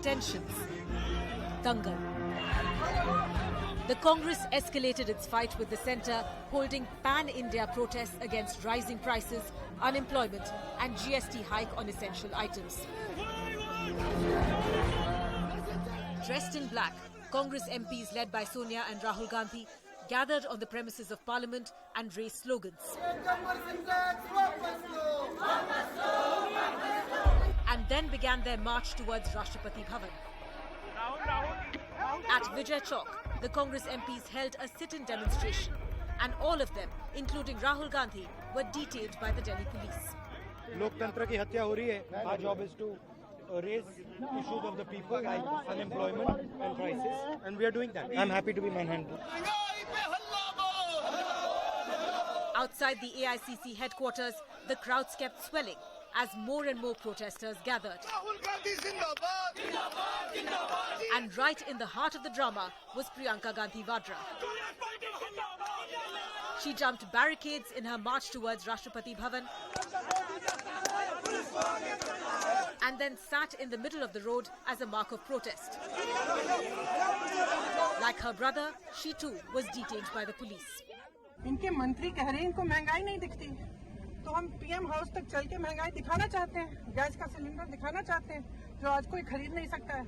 tensions. Dangal. The Congress escalated its fight with the centre, holding pan-India protests against rising prices, unemployment and GST hike on essential items. Dressed in black, Congress MPs led by Sonia and Rahul Gandhi gathered on the premises of Parliament and raised slogans. And then began their march towards Rashtrapati Bhavan. At Vijay Chowk, the Congress MPs held a sit-in demonstration, and all of them, including Rahul Gandhi, were detained by the Delhi police. लोकतंत्र की हत्या हो रही है. Our job is to raise issues of the people like unemployment and crisis, and we are doing that. I'm happy to be manhandled. Outside the AICC headquarters, the crowds kept swelling as more and more protesters gathered. And right in the heart of the drama was Priyanka Gandhi Vadra. She jumped barricades in her march towards Rashtrapati Bhavan and then sat in the middle of the road as a mark of protest. Like her brother, she too was detained by the police. इनके मंत्री कह रहे हैं इनको महंगाई नहीं दिखती, तो हम पीएम हाउस तक चल के महंगाई दिखाना चाहते हैं, गैस का सिलेंडर दिखाना चाहते हैं, जो आज कोई खरीद नहीं सकता है.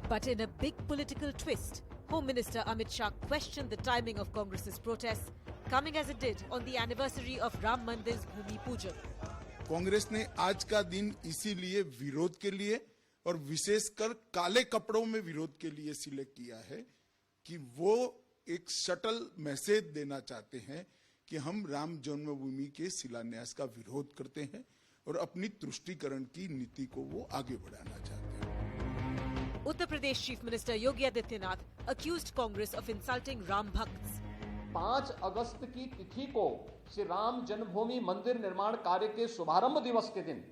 But in a big political twist, Home Minister Amit Shah questioned the timing of Congress's protests, coming as it did on the anniversary of Ram Mandir's Bhumi Pujan. Congress ने आज का दिन इसीलिए विरोध के लिए और विशेषकर काले कपड़ों में विरोध के लिए सिलेक्ट किया है कि वो एक शटल मैसेज देना चाहते हैं कि हम राम जन्मभूमि के शिलान्यास का विरोध करते हैं और अपनी तुष्टीकरण की नीति को वो आगे बढ़ाना चाहते हैं. Uttar Pradesh Chief Minister Yogi Adityanath accused Congress of insulting Ram Bhakts. 5 अगस्त की तिथि को श्री राम जन्मभूमि मंदिर निर्माण कार्य के शुभारंभ दिवस के दिन,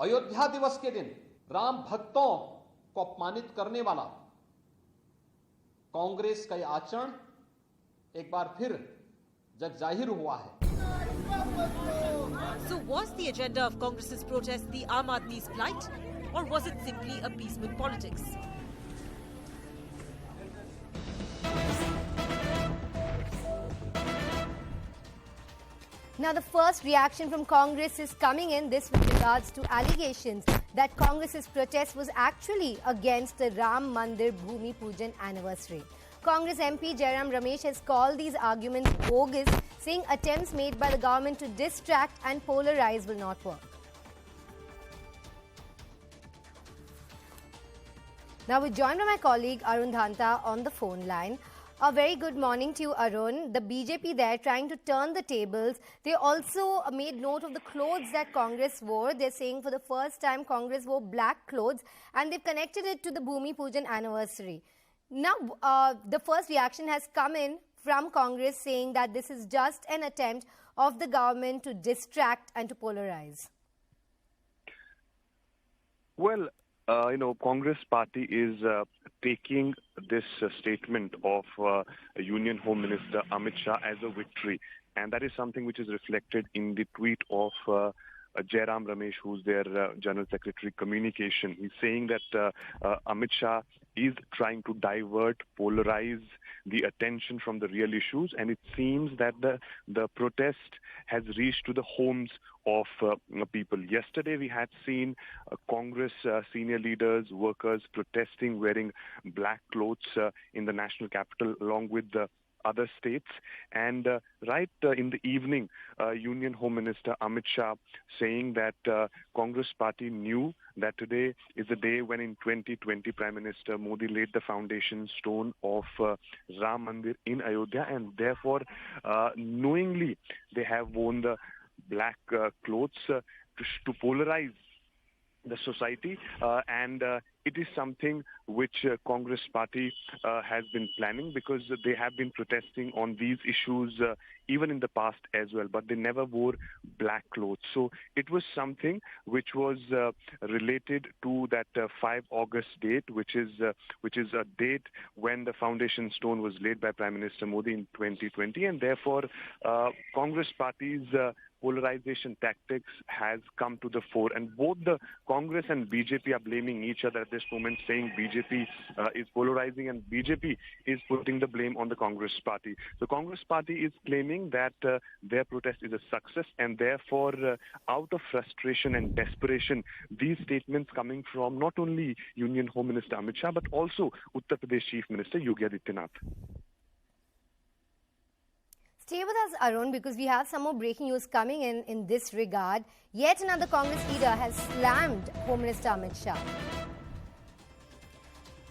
अयोध्या दिवस के दिन राम भक्तों को अपमानित करने वाला कांग्रेस का यह आचरण एक बार फिर जग जाहिर हुआ है. So was the agenda of Congress's protest the Aam Aadmi's plight, or was it simply appeasement politics? Now, the first reaction from Congress is coming in this with regards to allegations that Congress's protest was actually against the Ram Mandir Bhumi Pujan anniversary. Congress MP Ram Ramesh has called these arguments bogus, saying attempts made by the government to distract and polarize will not work. Now, we're joined by my colleague Arun Dhanta on the phone line. A very good morning to you, Arun. The BJP there trying to turn the tables. They also made note of the clothes that Congress wore. They're saying for the first time Congress wore black clothes, and they've connected it to the Bhumi Pujan anniversary. Now, the first reaction has come in from Congress saying that this is just an attempt of the government to distract and to polarize. Well, Congress party is taking this statement of Union Home Minister Amit Shah as a victory. And that is something which is reflected in the tweet of Ram Ramesh, who's their General Secretary Communication. He's saying that Amit Shah is trying to divert, polarize the attention from the real issues, and it seems that the protest has reached to the homes of people. Yesterday we had seen Congress senior leaders, workers protesting, wearing black clothes in the national capital along with the other states, and right in the evening, Union Home Minister Amit Shah saying that Congress party knew that today is the day when in 2020 Prime Minister Modi laid the foundation stone of Ram Mandir in Ayodhya, and therefore knowingly they have worn the black clothes to polarize the society, and it is something which Congress party has been planning, because they have been protesting on these issues even in the past as well, but they never wore black clothes. So it was something which was related to that 5 August date, which is a date when the foundation stone was laid by Prime Minister Modi in 2020, and therefore Congress party's polarization tactics has come to the fore, and both the Congress and BJP are blaming each other at this moment, saying BJP is polarizing and BJP is putting the blame on the Congress party. The Congress party is claiming that their protest is a success, and therefore, out of frustration and desperation, these statements coming from not only Union Home Minister Amit Shah, but also Uttar Pradesh Chief Minister Yogi Adityanath. Stay with us, Arun, because we have some more breaking news coming in this regard. Yet another Congress leader has slammed Home Minister Amit Shah.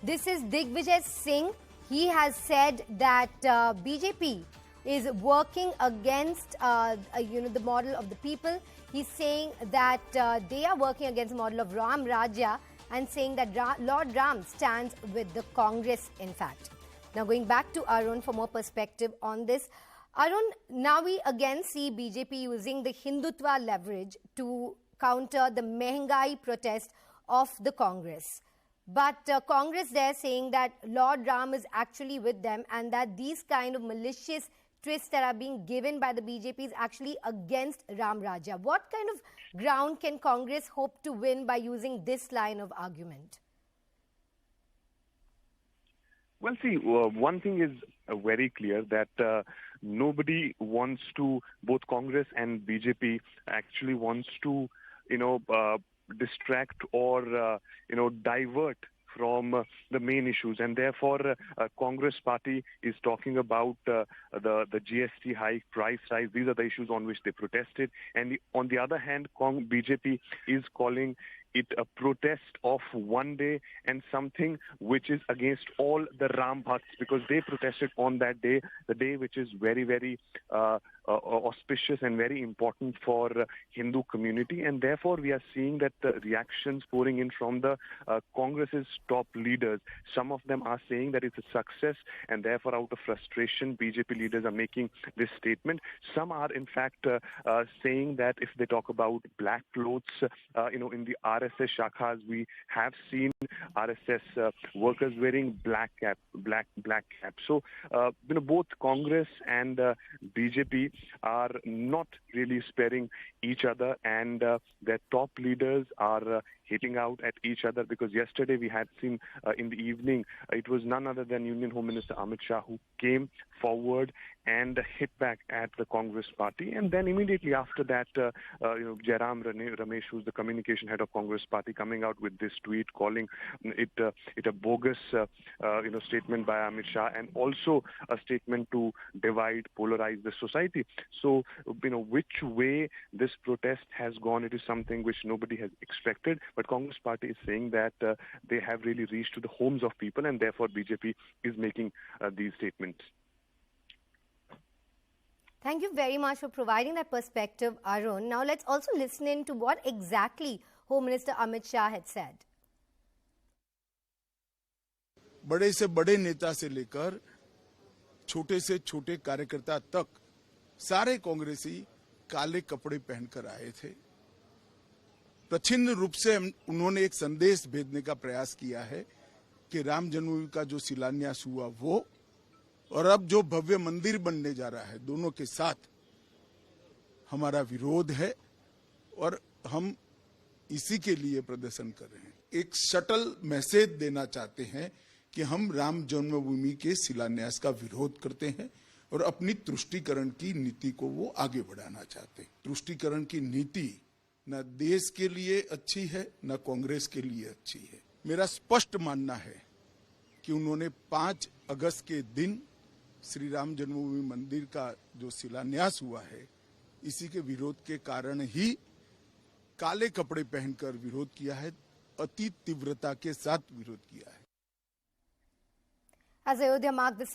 This is Digvijay Singh. He has said that BJP is working against the model of the people. He's saying that they are working against the model of Ram Rajya, and saying that Lord Ram stands with the Congress, in fact. Now going back to Arun for more perspective on this. Arun, now we again see BJP using the Hindutva leverage to counter the Mehengai protest of the Congress. But Congress there saying that Lord Ram is actually with them, and that these kind of malicious twists that are being given by the BJP is actually against Ram Rajya. What kind of ground can Congress hope to win by using this line of argument? Well, see, one thing is very clear, that nobody wants to, both Congress and BJP actually wants to, distract or, divert from the main issues, and therefore Congress party is talking about the GST hike, price rise. These are the issues on which they protested, and on the other hand, BJP is calling it a protest of one day and something which is against all the Ram Bhakts, because they protested on that day, the day which is very, very auspicious and very important for Hindu community. And therefore, we are seeing that the reactions pouring in from the Congress's top leaders. Some of them are saying that it's a success, and therefore, out of frustration, BJP leaders are making this statement. Some are, in fact, saying that if they talk about black clothes, in the RSS shakhas, we have seen RSS workers wearing black cap. So, both Congress and BJP are not really sparing each other, and their top leaders are hitting out at each other, because yesterday we had seen in the evening, it was none other than Union Home Minister Amit Shah who came forward and hit back at the Congress party. And then immediately after that, Jairam Ramesh, who's the communication head of Congress party, coming out with this tweet calling it a bogus statement by Amit Shah, and also a statement to divide, polarize the society. So, which way this protest has gone, it is something which nobody has expected. But Congress party is saying that they have really reached to the homes of people, and therefore BJP is making these statements. Thank you very much for providing that perspective, Arun. Now let's also listen in to what exactly Home Minister Amit Shah had said. बड़े से बड़े नेता से लेकर छोटे से छोटे कार्यकर्ता तक सारे कांग्रेसी काले कपड़े पहनकर आए थे। प्रच्छन्न रूप से उन्होंने एक संदेश भेजने का प्रयास किया है कि राम जन्मभूमि का जो शिलान्यास हुआ वो, और अब जो भव्य मंदिर बनने जा रहा है, दोनों के साथ हमारा विरोध है और हम इसी के लिए प्रदर्शन कर रहे हैं। एक सटल मैसेज देना चाहते हैं कि हम राम जन्मभूमि के शिलान्यास का विरोध करते हैं और अपनी तुष्टीकरण की नीति को वो आगे बढ़ाना चाहते हैं। तुष्टीकरण की नीति न देश के लिए अच्छी है, न कांग्रेस के लिए अच्छी है। मेरा स्पष्ट मानना है कि उन्होंने 5 अगस्त के दिन श्री राम जन्मभूमि मंदिर का जो शिलान्यास हुआ है, इसी के विरोध के कारण ही काले कपड़े पहनकर विरोध किया है, अति तीव्रता के साथ विरोध किया है। As Ayodhya marked the